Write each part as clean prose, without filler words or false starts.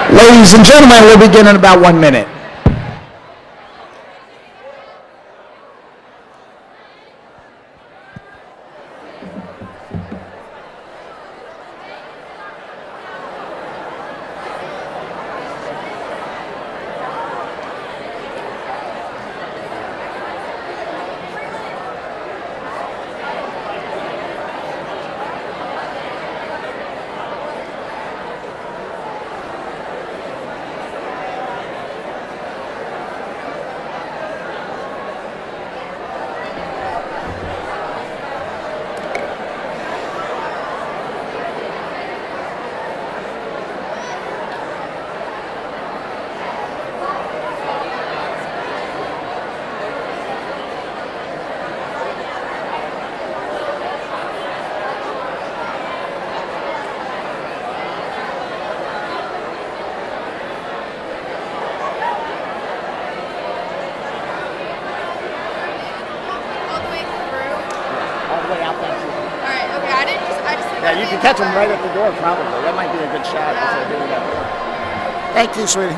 Ladies and gentlemen, we'll begin in about 1 minute. Yeah, you can catch them right at the door, probably. That might be a good shot. Yeah. Thank you, sweetie.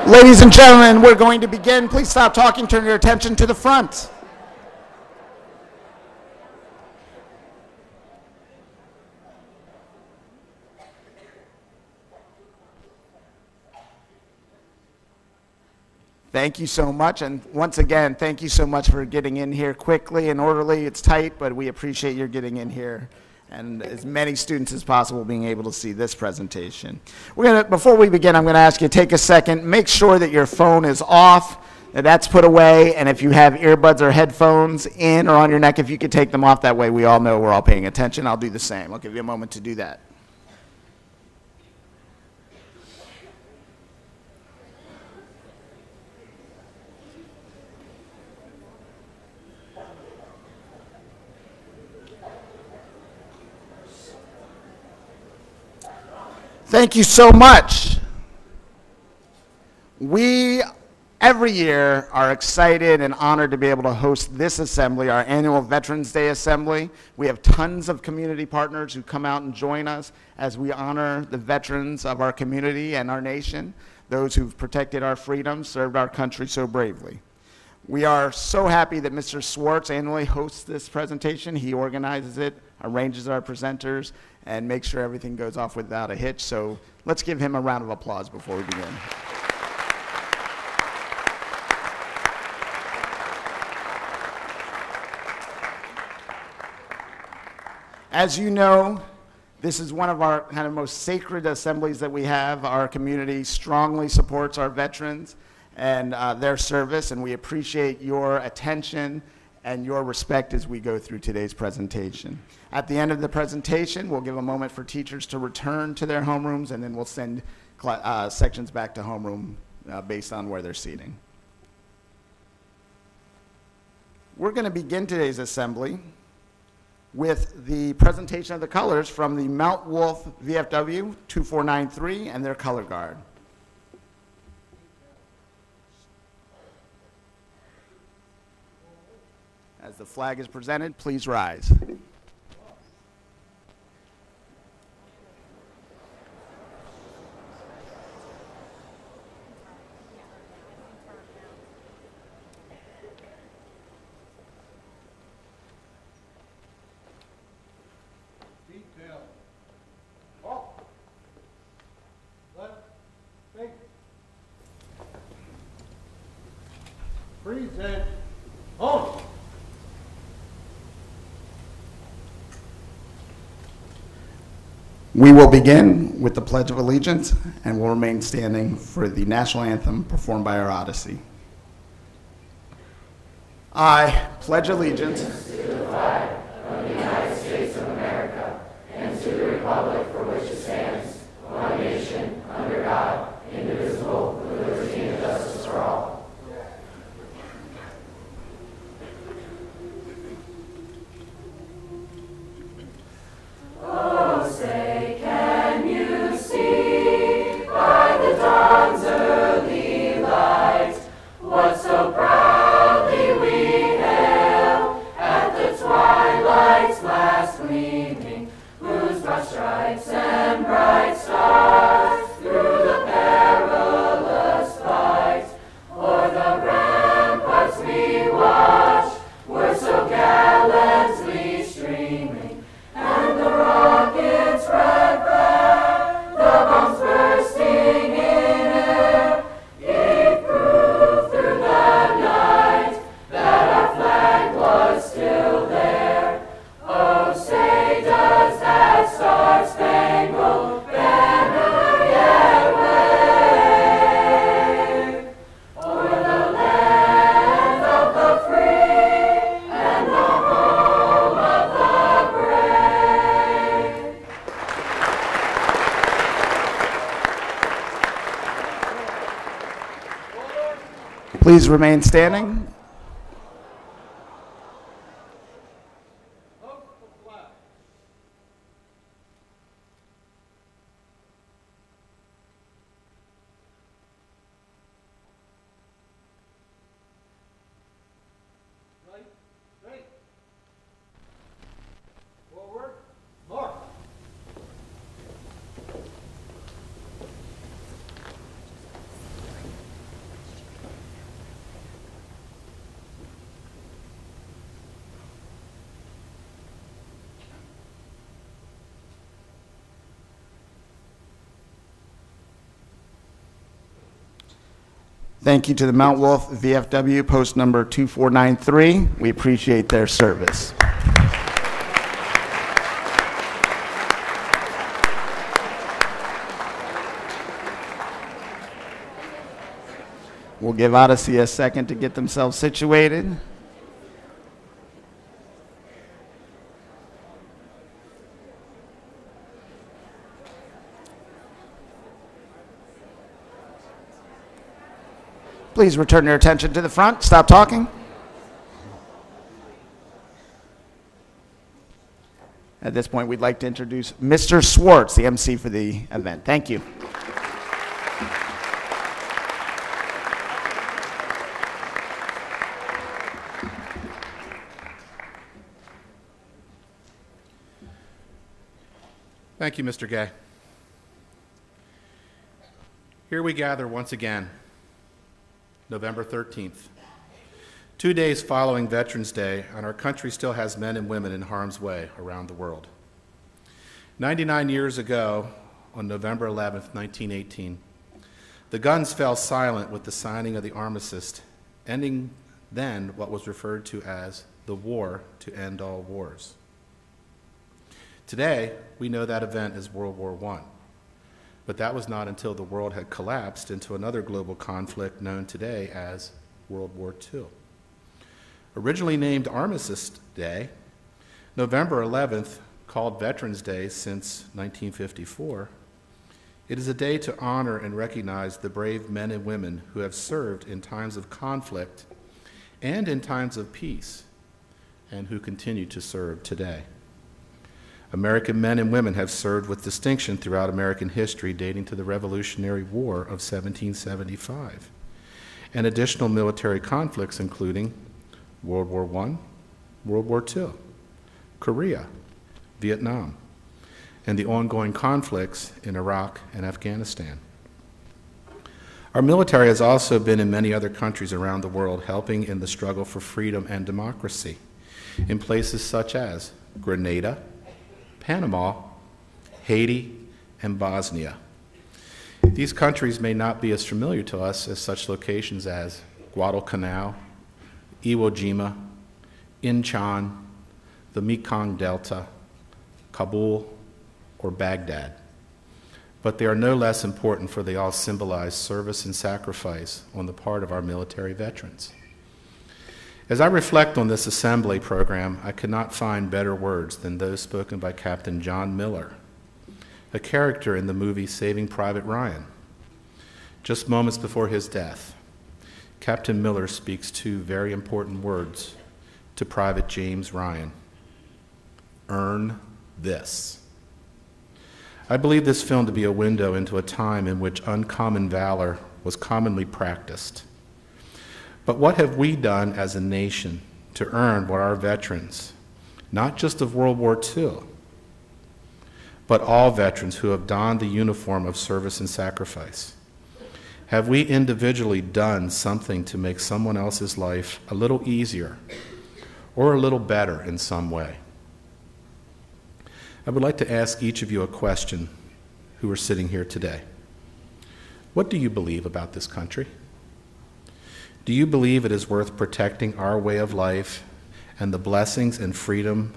Ladies and gentlemen, we're going to begin. Please stop talking. Turn your attention to the front. Thank you so much, and once again, thank you so much for getting in here quickly and orderly. It's tight, but we appreciate your getting in here and as many students as possible being able to see this presentation. Before we begin, I'm gonna ask you to take a second, make sure that your phone is off, that that's put away, and if you have earbuds or headphones in or on your neck, if you could take them off, that way we all know we're all paying attention. I'll do the same. I'll give you a moment to do that. Thank you so much. We, every year, are excited and honored to be able to host this assembly, our annual Veterans Day Assembly. We have tons of community partners who come out and join us as we honor the veterans of our community and our nation, those who've protected our freedoms, served our country so bravely. We are so happy that Mr. Swartz annually hosts this presentation. He organizes it, arranges our presenters, and makes sure everything goes off without a hitch. So let's give him a round of applause before we begin. As you know, this is one of our kind of most sacred assemblies that we have. Our community strongly supports our veterans and their service, and we appreciate your attention and your respect as we go through today's presentation. At the end of the presentation, we'll give a moment for teachers to return to their homerooms, and then we'll send sections back to homeroom based on where they're seating. We're going to begin today's assembly with the presentation of the colors from the Mount Wolf VFW 2493 and their color guard. As the flag is presented, please rise. Detail. Up. Left. Think. Present. On. We will begin with the Pledge of Allegiance and will remain standing for the national anthem performed by our Odyssey. I pledge allegiance to the flag of the United States of America and to the republic for which it stands, one nation, under God, indivisible, with liberty and justice for all. Oh, say, can you see by the dawn's early light what so proudly we hailed at the twilight's last gleaming? Please remain standing. Host the flag. Right, straight. Forward, march. Thank you to the Mount Wolf VFW, post number 2493. We appreciate their service. We'll give Odyssey a second to get themselves situated. Please return your attention to the front. Stop talking. At this point, we'd like to introduce Mr. Swartz, the MC for the event. Thank you. Thank you, Mr. Gay. Here we gather once again, November 13th, 2 days following Veterans Day, and our country still has men and women in harm's way around the world. 99 years ago, on November 11th, 1918, the guns fell silent with the signing of the armistice, ending then what was referred to as the war to end all wars. Today, we know that event as World War I. But that was not until the world had collapsed into another global conflict known today as World War II. Originally named Armistice Day, November 11th, called Veterans Day since 1954, it is a day to honor and recognize the brave men and women who have served in times of conflict and in times of peace, and who continue to serve today. American men and women have served with distinction throughout American history dating to the Revolutionary War of 1775, and additional military conflicts including World War I, World War II, Korea, Vietnam, and the ongoing conflicts in Iraq and Afghanistan. Our military has also been in many other countries around the world, helping in the struggle for freedom and democracy in places such as Grenada, Panama, Haiti, and Bosnia. These countries may not be as familiar to us as such locations as Guadalcanal, Iwo Jima, Incheon, the Mekong Delta, Kabul, or Baghdad. But they are no less important, for they all symbolize service and sacrifice on the part of our military veterans. As I reflect on this assembly program, I could not find better words than those spoken by Captain John Miller, a character in the movie Saving Private Ryan. Just moments before his death, Captain Miller speaks two very important words to Private James Ryan: earn this. I believe this film to be a window into a time in which uncommon valor was commonly practiced. But what have we done as a nation to earn what our veterans, not just of World War II, but all veterans who have donned the uniform of service and sacrifice? Have we individually done something to make someone else's life a little easier or a little better in some way? I would like to ask each of you a question who are sitting here today. What do you believe about this country? Do you believe it is worth protecting our way of life and the blessings and freedom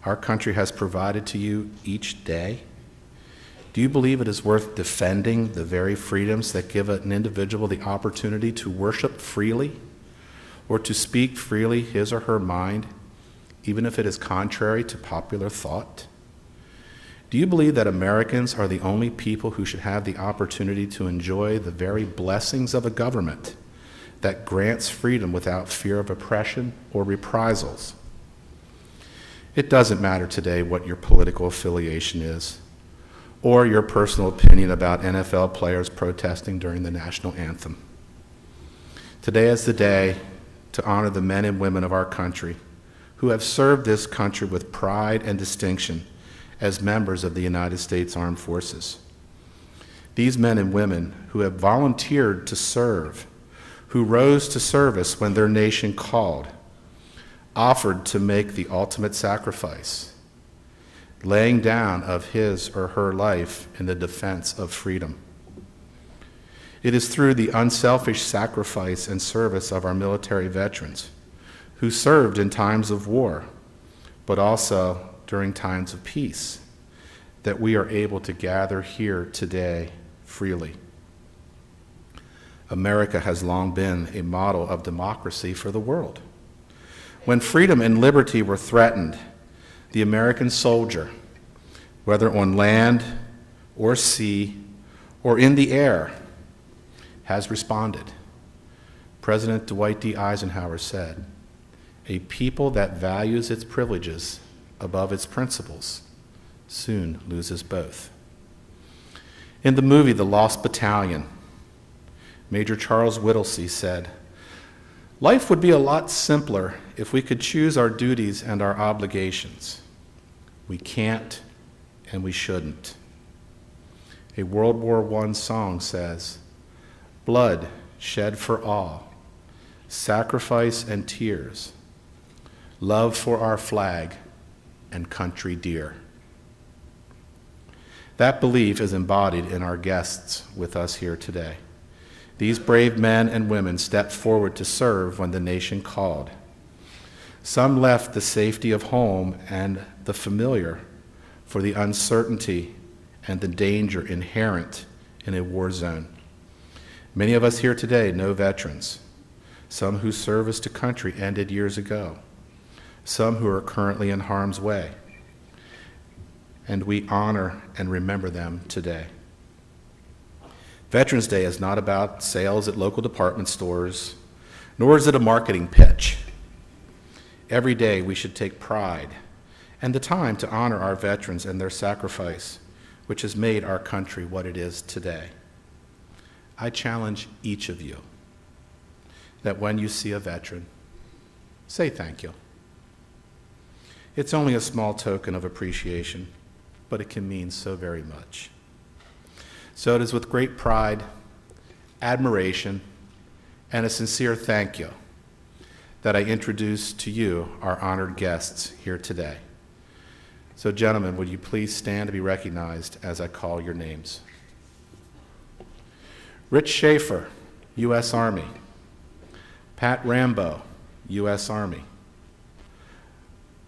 our country has provided to you each day? Do you believe it is worth defending the very freedoms that give an individual the opportunity to worship freely or to speak freely his or her mind, even if it is contrary to popular thought? Do you believe that Americans are the only people who should have the opportunity to enjoy the very blessings of a government that grants freedom without fear of oppression or reprisals? It doesn't matter today what your political affiliation is or your personal opinion about NFL players protesting during the national anthem. Today is the day to honor the men and women of our country who have served this country with pride and distinction as members of the United States Armed Forces. These men and women who have volunteered to serve, who rose to service when their nation called, offered to make the ultimate sacrifice, laying down of his or her life in the defense of freedom. It is through the unselfish sacrifice and service of our military veterans who served in times of war, but also during times of peace, that we are able to gather here today freely. America has long been a model of democracy for the world. When freedom and liberty were threatened, the American soldier, whether on land or sea or in the air, has responded. President Dwight D. Eisenhower said, "A people that values its privileges above its principles soon loses both." In the movie The Lost Battalion, Major Charles Whittlesey said, "Life would be a lot simpler if we could choose our duties and our obligations. We can't and we shouldn't." A World War I song says, "Blood shed for all, sacrifice and tears, love for our flag and country dear." That belief is embodied in our guests with us here today. These brave men and women stepped forward to serve when the nation called. Some left the safety of home and the familiar for the uncertainty and the danger inherent in a war zone. Many of us here today know veterans, some whose service to country ended years ago, some who are currently in harm's way, and we honor and remember them today. Veterans Day is not about sales at local department stores, nor is it a marketing pitch. Every day we should take pride and the time to honor our veterans and their sacrifice, which has made our country what it is today. I challenge each of you that when you see a veteran, say thank you. It's only a small token of appreciation, but it can mean so very much. So it is with great pride, admiration, and a sincere thank you that I introduce to you our honored guests here today. So gentlemen, would you please stand to be recognized as I call your names? Rich Schaefer, U.S. Army. Pat Rambo, U.S. Army.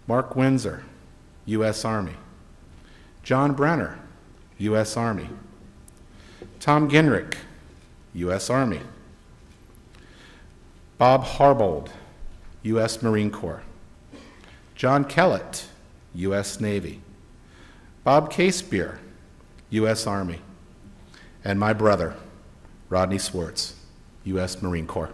Mark Windsor, U.S. Army. John Brenner, U.S. Army. Tom Ginrich, U.S. Army. Bob Harbold, U.S. Marine Corps. John Kellett, U.S. Navy. Bob Casebeer, U.S. Army. And my brother, Rodney Swartz, U.S. Marine Corps.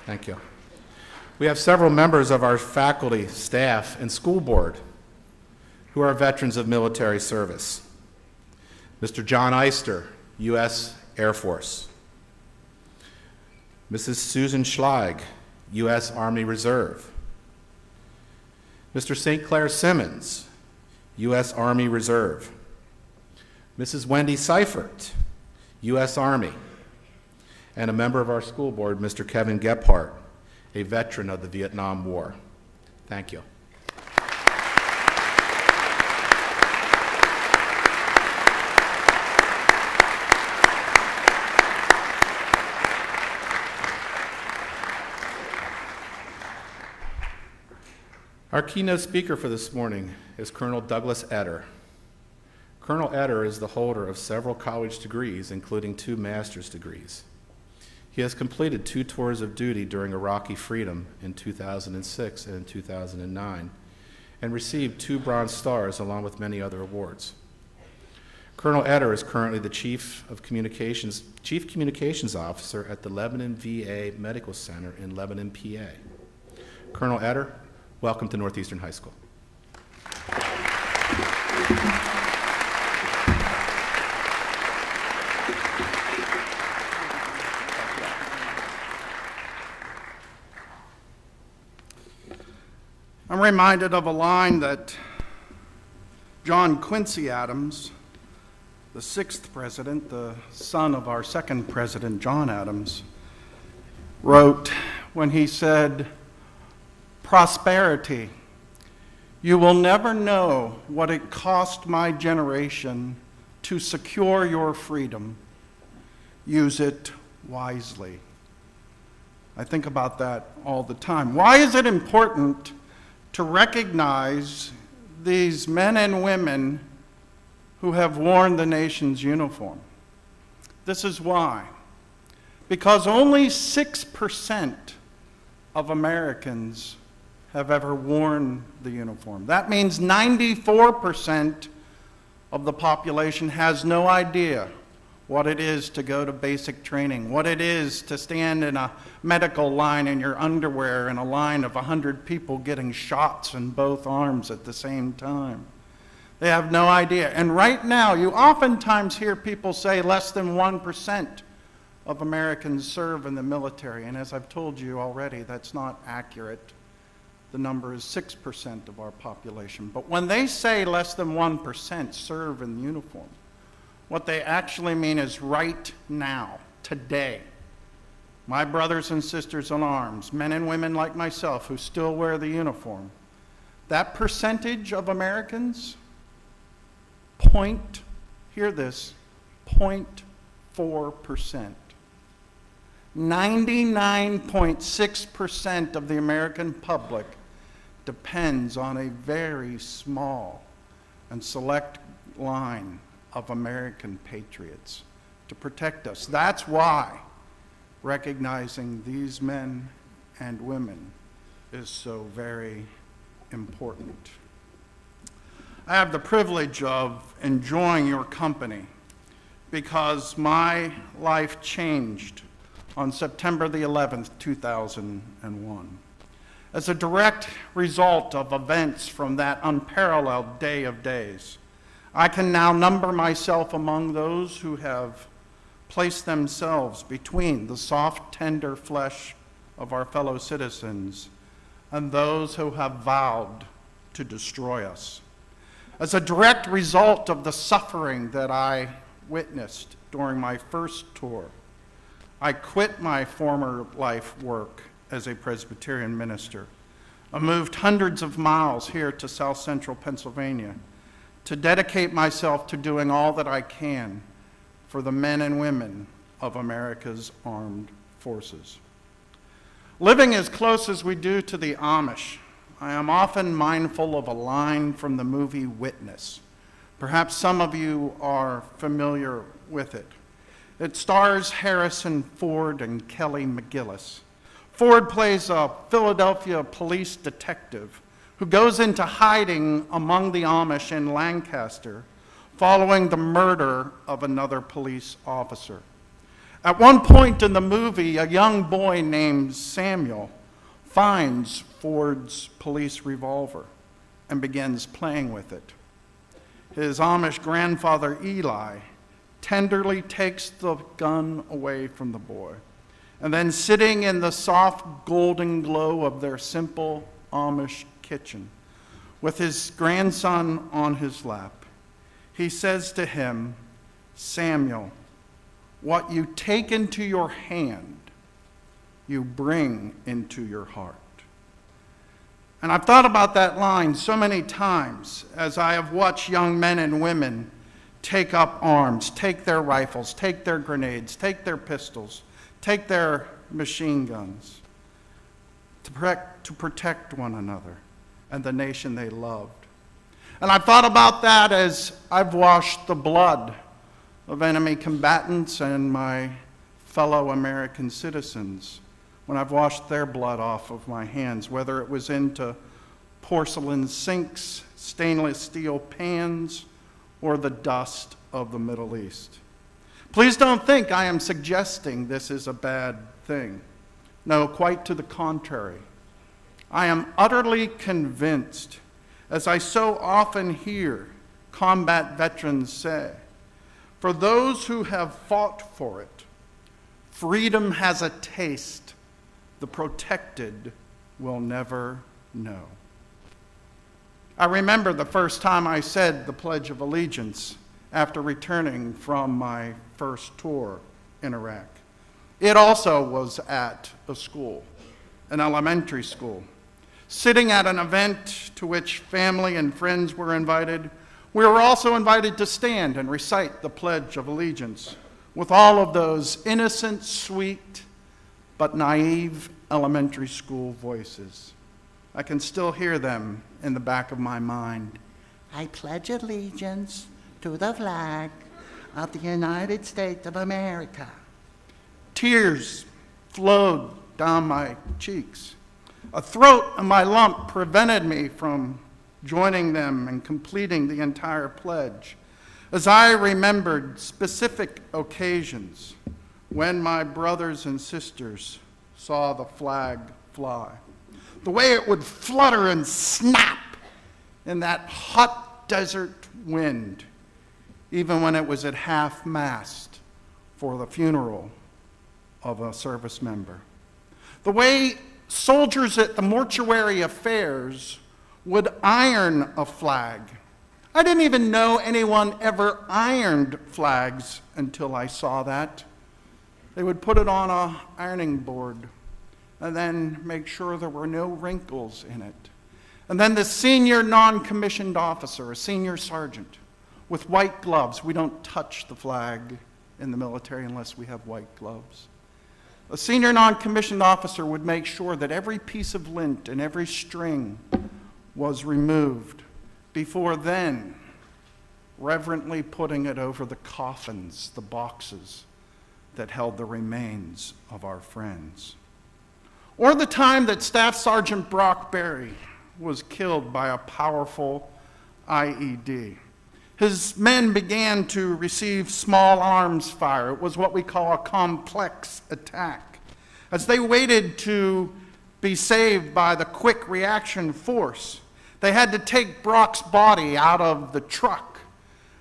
Thank you. We have several members of our faculty, staff, and school board who are veterans of military service. Mr. John Eister, U.S. Air Force. Mrs. Susan Schleig, U.S. Army Reserve. Mr. St. Clair Simmons, U.S. Army Reserve. Mrs. Wendy Seifert, U.S. Army. And a member of our school board, Mr. Kevin Gephardt, a veteran of the Vietnam War. Thank you. Our keynote speaker for this morning is Colonel Douglas Etter. Colonel Etter is the holder of several college degrees, including 2 master's degrees. He has completed 2 tours of duty during Iraqi freedom in 2006 and 2009, and received 2 Bronze Stars along with many other awards. Colonel Etter is currently the Chief Communications Officer at the Lebanon VA Medical Center in Lebanon, PA. Colonel Etter, welcome to Northeastern High School. I'm reminded of a line that John Quincy Adams, the 6th president, the son of our 2nd president, John Adams, wrote when he said, "Prosperity, you will never know what it cost my generation to secure your freedom. Use it wisely." I think about that all the time. Why is it important to recognize these men and women who have worn the nation's uniform? This is why. Because only 6% of Americans have ever worn the uniform. That means 94% of the population has no idea what it is to go to basic training, what it is to stand in a medical line in your underwear in a line of 100 people getting shots in both arms at the same time. They have no idea. And right now, you oftentimes hear people say less than 1% of Americans serve in the military. And as I've told you already, that's not accurate. The number is 6% of our population. But when they say less than 1% serve in uniform, what they actually mean is right now, today. My brothers and sisters in arms, men and women like myself who still wear the uniform, that percentage of Americans, hear this, 0.4%. 99.6% of the American public depends on a very small and select line of American patriots to protect us. That's why recognizing these men and women is so very important. I have the privilege of enjoying your company because my life changed on September the 11th, 2001. As a direct result of events from that unparalleled day of days, I can now number myself among those who have placed themselves between the soft, tender flesh of our fellow citizens and those who have vowed to destroy us. As a direct result of the suffering that I witnessed during my first tour, I quit my former life work as a Presbyterian minister. I moved hundreds of miles here to South Central Pennsylvania to dedicate myself to doing all that I can for the men and women of America's armed forces. Living as close as we do to the Amish, I am often mindful of a line from the movie Witness. Perhaps some of you are familiar with it. It stars Harrison Ford and Kelly McGillis. Ford plays a Philadelphia police detective who goes into hiding among the Amish in Lancaster following the murder of another police officer. At one point in the movie, a young boy named Samuel finds Ford's police revolver and begins playing with it. His Amish grandfather, Eli, tenderly takes the gun away from the boy. And then, sitting in the soft golden glow of their simple Amish kitchen, with his grandson on his lap, he says to him, "Samuel, what you take into your hand, you bring into your heart." And I've thought about that line so many times as I have watched young men and women take up arms, take their rifles, take their grenades, take their pistols, take their machine guns to protect one another and the nation they loved. And I've thought about that as I've washed the blood of enemy combatants and my fellow American citizens, when I've washed their blood off of my hands, whether it was into porcelain sinks, stainless steel pans, or the dust of the Middle East. Please don't think I am suggesting this is a bad thing. No, quite to the contrary. I am utterly convinced, as I so often hear combat veterans say, for those who have fought for it, freedom has a taste the protected will never know. I remember the first time I said the Pledge of Allegiance after returning from my first tour in Iraq. It also was at a school, an elementary school. Sitting at an event to which family and friends were invited, we were also invited to stand and recite the Pledge of Allegiance with all of those innocent, sweet, but naive elementary school voices. I can still hear them in the back of my mind. I pledge allegiance to the flag of the United States of America. Tears flowed down my cheeks. A throat in my lump prevented me from joining them and completing the entire pledge, as I remembered specific occasions when my brothers and sisters saw the flag fly. The way it would flutter and snap in that hot desert wind, even when it was at half-mast for the funeral of a service member. The way soldiers at the mortuary affairs would iron a flag. I didn't even know anyone ever ironed flags until I saw that. They would put it on an ironing board and then make sure there were no wrinkles in it. And then the senior non-commissioned officer, a senior sergeant, with white gloves. We don't touch the flag in the military unless we have white gloves. A senior non-commissioned officer would make sure that every piece of lint and every string was removed before then reverently putting it over the coffins, the boxes that held the remains of our friends. Or the time that Staff Sergeant Brock Berry was killed by a powerful IED. His men began to receive small arms fire. It was what we call a complex attack. As they waited to be saved by the quick reaction force, they had to take Brock's body out of the truck.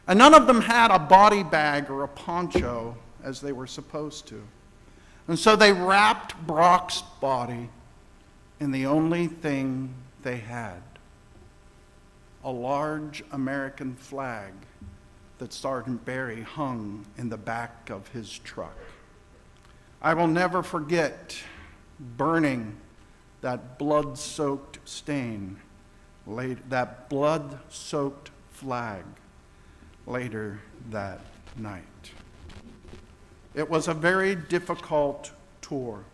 And none of them had a body bag or a poncho as they were supposed to. And so they wrapped Brock's body in the only thing they had, a large American flag that Sergeant Berry hung in the back of his truck. I will never forget burning that blood-soaked stain, that blood-soaked flag later that night. It was a very difficult tour.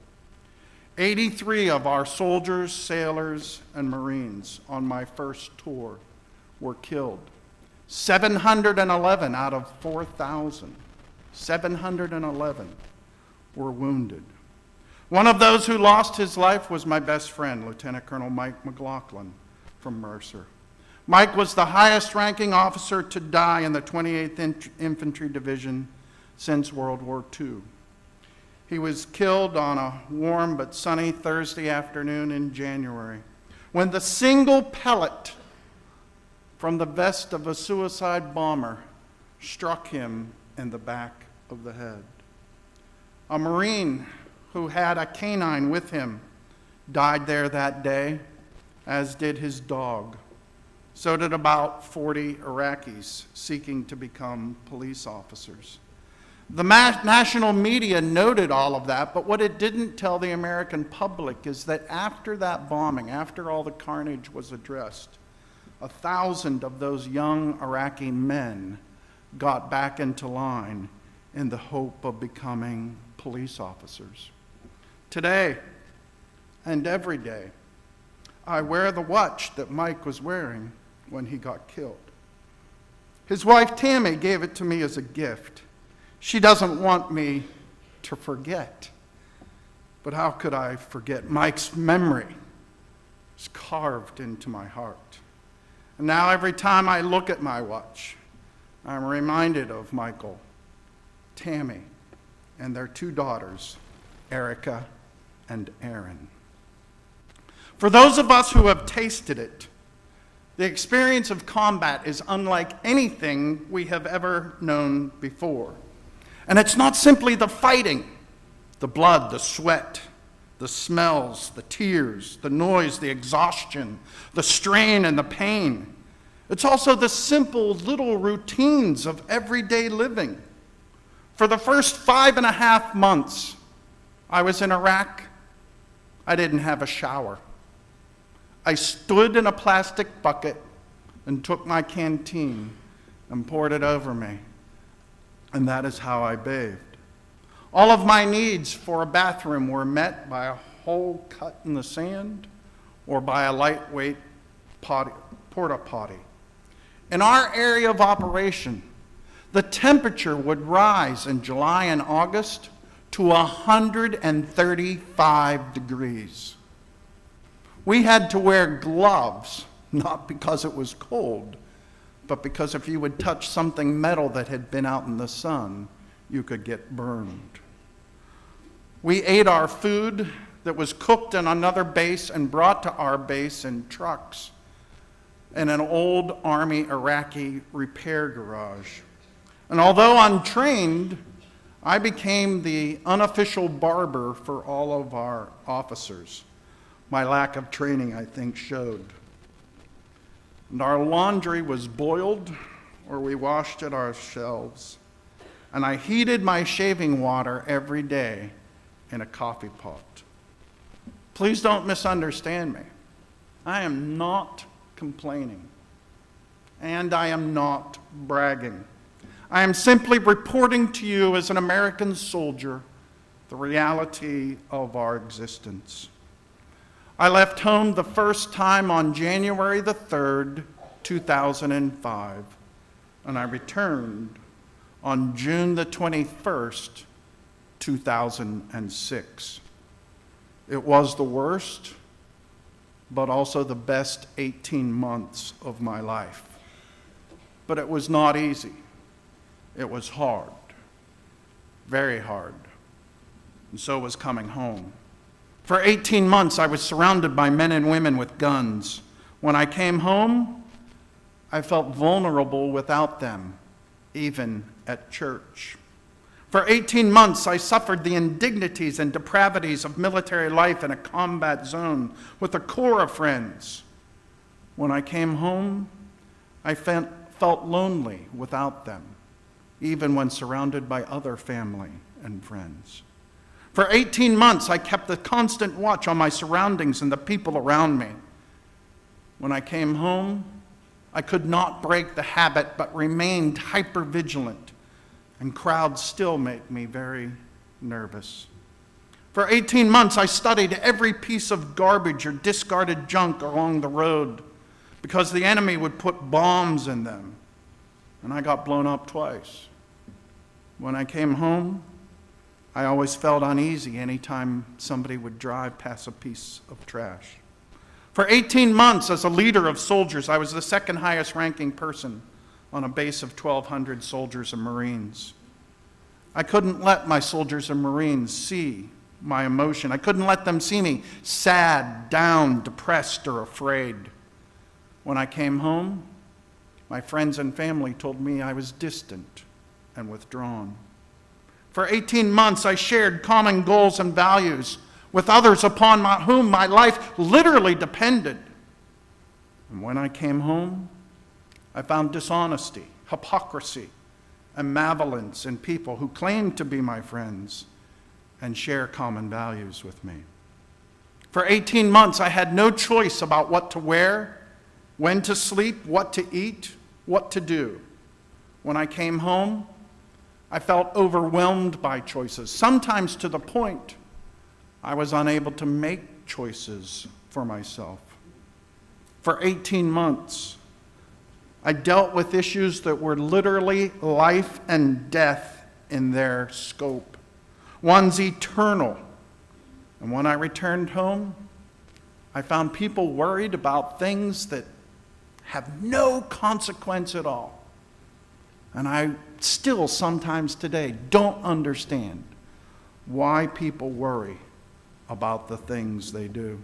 83 of our soldiers, sailors, and Marines on my first tour were killed. 711 out of 4,000, 711 were wounded. One of those who lost his life was my best friend, Lieutenant Colonel Mike McLaughlin from Mercer. Mike was the highest ranking officer to die in the 28th Infantry Division since World War II. He was killed on a warm but sunny Thursday afternoon in January, when the single pellet from the vest of a suicide bomber struck him in the back of the head. A Marine who had a canine with him died there that day, as did his dog. So did about 40 Iraqis seeking to become police officers. The national media noted all of that, but what it didn't tell the American public is that after that bombing, after all the carnage was addressed, 1,000 of those young Iraqi men got back into line in the hope of becoming police officers. Today, and every day, I wear the watch that Mike was wearing when he got killed. His wife, Tammy, gave it to me as a gift. She doesn't want me to forget. But how could I forget? Mike's memory is carved into my heart. And now every time I look at my watch, I'm reminded of Michael, Tammy, and their 2 daughters, Erica and Erin. For those of us who have tasted it, the experience of combat is unlike anything we have ever known before. And it's not simply the fighting, the blood, the sweat, the smells, the tears, the noise, the exhaustion, the strain and the pain. It's also the simple little routines of everyday living. For the first 5.5 months I was in Iraq, I didn't have a shower. I stood in a plastic bucket and took my canteen and poured it over me. And that is how I bathed. All of my needs for a bathroom were met by a hole cut in the sand or by a lightweight porta potty. In our area of operation, the temperature would rise in July and August to 135 degrees. We had to wear gloves, not because it was cold, but because if you would touch something metal that had been out in the sun, you could get burned. We ate our food that was cooked in another base and brought to our base in trucks in an old Army Iraqi repair garage. And although untrained, I became the unofficial barber for all of our officers. My lack of training, I think, showed. And our laundry was boiled, or we washed it ourselves. And I heated my shaving water every day in a coffee pot. Please don't misunderstand me. I am not complaining, and I am not bragging. I am simply reporting to you as an American soldier the reality of our existence. I left home the first time on January the 3rd, 2005, and I returned on June the 21st, 2006. It was the worst, but also the best 18 months of my life. But it was not easy. It was hard, very hard, and so was coming home. For 18 months, I was surrounded by men and women with guns. When I came home, I felt vulnerable without them, even at church. For 18 months, I suffered the indignities and depravities of military life in a combat zone with a corps of friends. When I came home, I felt lonely without them, even when surrounded by other family and friends. For 18 months, I kept a constant watch on my surroundings and the people around me. When I came home, I could not break the habit but remained hyper-vigilant, and crowds still make me very nervous. For 18 months, I studied every piece of garbage or discarded junk along the road because the enemy would put bombs in them, and I got blown up twice. When I came home, I always felt uneasy anytime somebody would drive past a piece of trash. For 18 months, as a leader of soldiers, I was the second highest ranking person on a base of 1,200 soldiers and Marines. I couldn't let my soldiers and Marines see my emotion. I couldn't let them see me sad, down, depressed, or afraid. When I came home, my friends and family told me I was distant and withdrawn. For 18 months, I shared common goals and values with others upon whom my life literally depended. And when I came home, I found dishonesty, hypocrisy, and malevolence in people who claimed to be my friends and share common values with me. For 18 months, I had no choice about what to wear, when to sleep, what to eat, what to do. When I came home, I felt overwhelmed by choices, sometimes to the point I was unable to make choices for myself. For 18 months, I dealt with issues that were literally life and death in their scope. One's eternal. And when I returned home, I found people worried about things that have no consequence at all. And I still sometimes today don't understand why people worry about the things they do.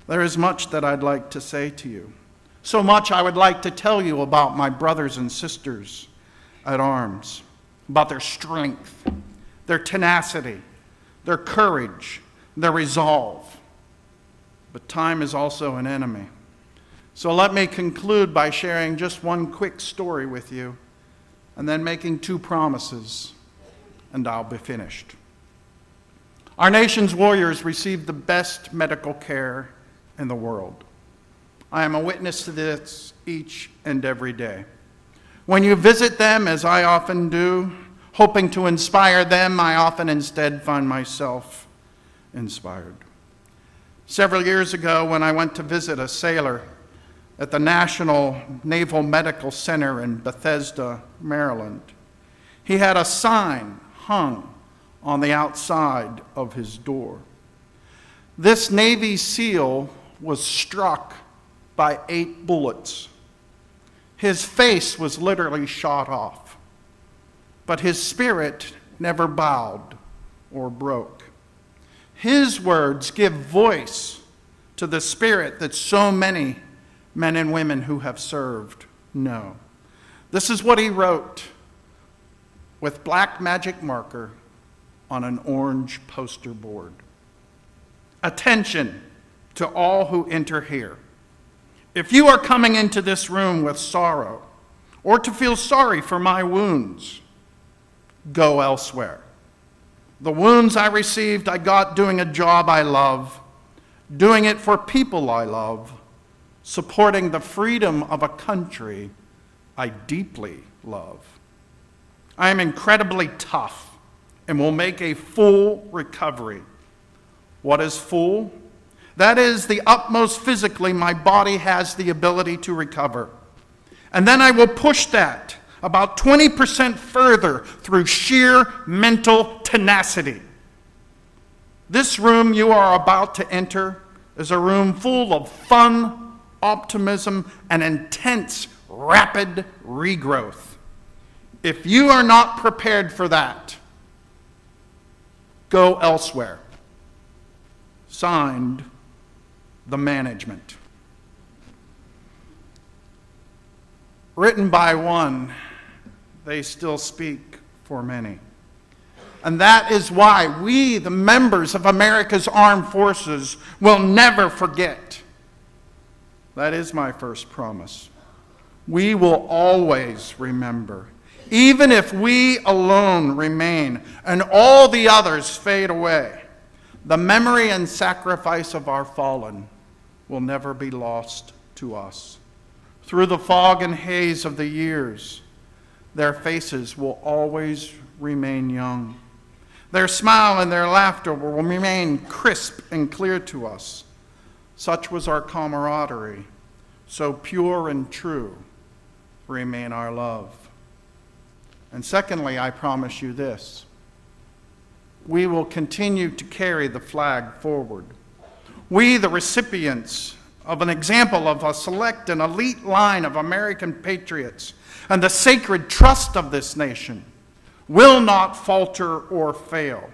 There is much that I'd like to say to you. So much I would like to tell you about my brothers and sisters at arms, about their strength, their tenacity, their courage, their resolve. But time is also an enemy. So let me conclude by sharing just one quick story with you, and then making two promises, and I'll be finished. Our nation's warriors receive the best medical care in the world. I am a witness to this each and every day. When you visit them, as I often do, hoping to inspire them, I often instead find myself inspired. Several years ago, when I went to visit a sailor at the National Naval Medical Center in Bethesda, Maryland, he had a sign hung on the outside of his door. This Navy SEAL was struck by 8 bullets. His face was literally shot off, but his spirit never bowed or broke. His words give voice to the spirit that so many men and women who have served know. This is what he wrote with black magic marker on an orange poster board. Attention to all who enter here. If you are coming into this room with sorrow or to feel sorry for my wounds, go elsewhere. The wounds I received, I got doing a job I love, doing it for people I love, supporting the freedom of a country I deeply love. I am incredibly tough and will make a full recovery. What is full? That is the utmost physically my body has the ability to recover. And then I will push that about 20% further through sheer mental tenacity. This room you are about to enter is a room full of fun, optimism, and intense, rapid regrowth. If you are not prepared for that, go elsewhere. Signed, the management. Written by one, they still speak for many. And that is why we, the members of America's armed forces, will never forget. That is my first promise. We will always remember. Even if we alone remain and all the others fade away, the memory and sacrifice of our fallen will never be lost to us. Through the fog and haze of the years, their faces will always remain young. Their smile and their laughter will remain crisp and clear to us. Such was our camaraderie, so pure and true remain our love. And secondly, I promise you this. We will continue to carry the flag forward. We, the recipients of an example of a select and elite line of American patriots and the sacred trust of this nation, will not falter or fail.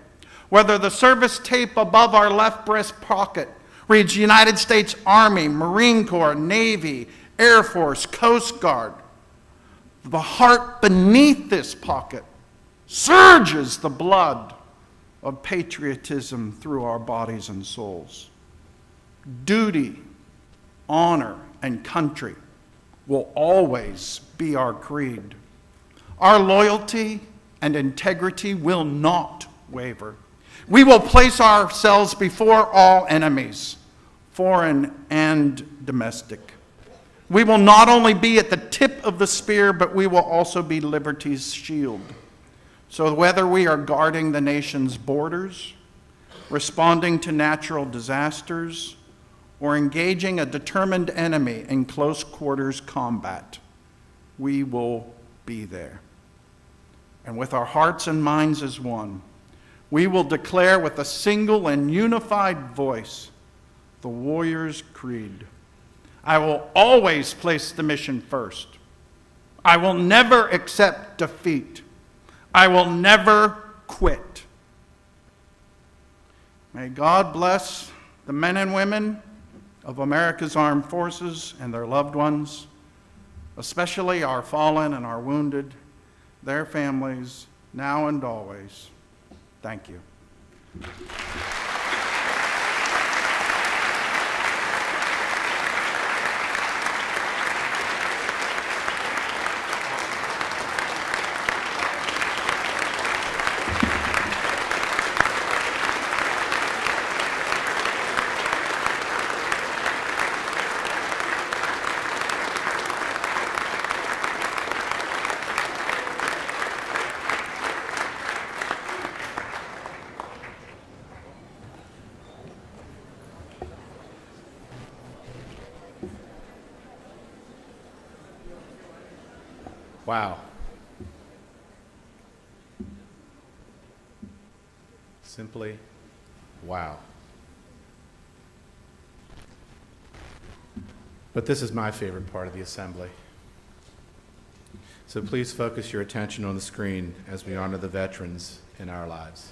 Whether the service tape above our left breast pocket reads United States Army, Marine Corps, Navy, Air Force, Coast Guard, the heart beneath this pocket surges the blood of patriotism through our bodies and souls. Duty, honor, and country will always be our creed. Our loyalty and integrity will not waver. We will place ourselves before all enemies, foreign and domestic. We will not only be at the tip of the spear, but we will also be liberty's shield. So whether we are guarding the nation's borders, responding to natural disasters, or engaging a determined enemy in close quarters combat, we will be there. And with our hearts and minds as one, we will declare with a single and unified voice the warrior's creed. I will always place the mission first. I will never accept defeat. I will never quit. May God bless the men and women of America's armed forces and their loved ones, especially our fallen and our wounded, their families, now and always. Thank you. Wow. Simply, wow. But this is my favorite part of the assembly. So please focus your attention on the screen as we honor the veterans in our lives.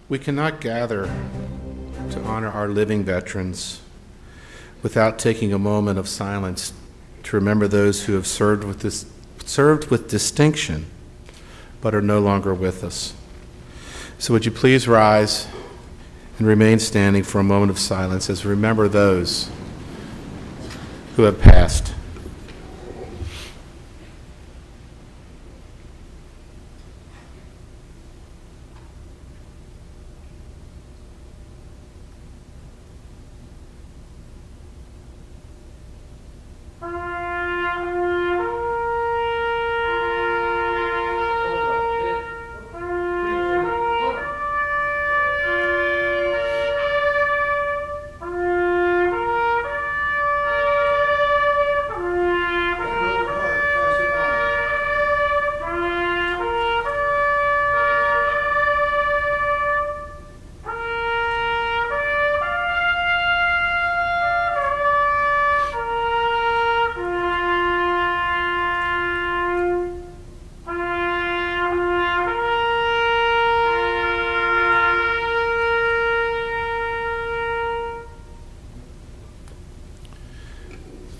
We cannot gather to honor our living veterans without taking a moment of silence to remember those who have served with distinction but are no longer with us. So would you please rise and remain standing for a moment of silence as we remember those who have passed.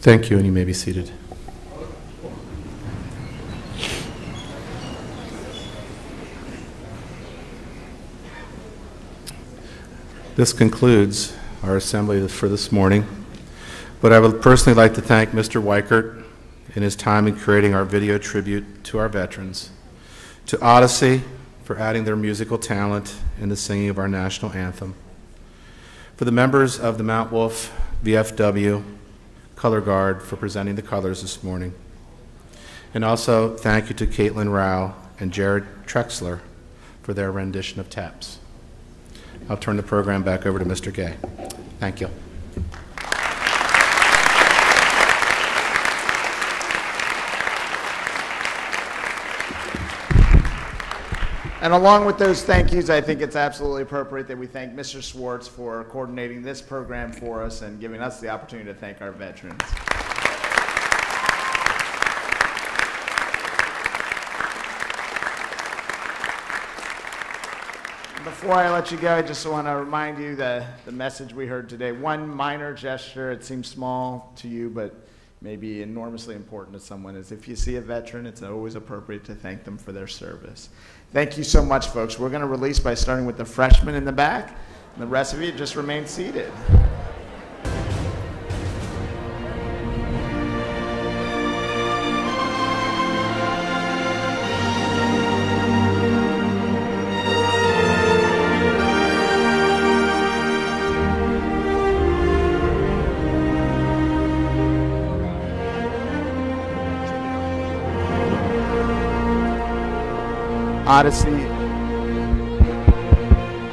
Thank you, and you may be seated. This concludes our assembly for this morning, but I would personally like to thank Mr. Weichert in his time in creating our video tribute to our veterans, to Odyssey for adding their musical talent in the singing of our national anthem, for the members of the Mount Wolf VFW Color Guard for presenting the colors this morning. And also thank you to Caitlin Rao and Jared Trexler for their rendition of Taps. I'll turn the program back over to Mr. Gay. Thank you. And along with those thank yous, I think it's absolutely appropriate that we thank Mr. Swartz for coordinating this program for us and giving us the opportunity to thank our veterans. Before I let you go, I just want to remind you that the message we heard today, one minor gesture, it seems small to you, but maybe enormously important to someone, is if you see a veteran, it's always appropriate to thank them for their service. Thank you so much, folks. We're going to release by starting with the freshmen in the back, and the rest of you just remain seated.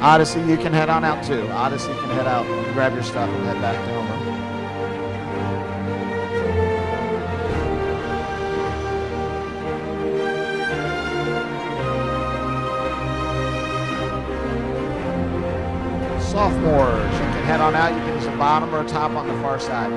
Odyssey, you can head on out too. Odyssey can head out, grab your stuff, and head back to homeroom. Sophomores, you can head on out. You can use a bottom or a top on the far side.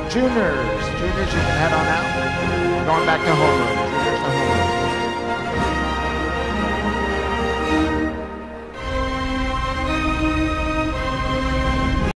Juniors, you can head on out. We're going back to homeroom.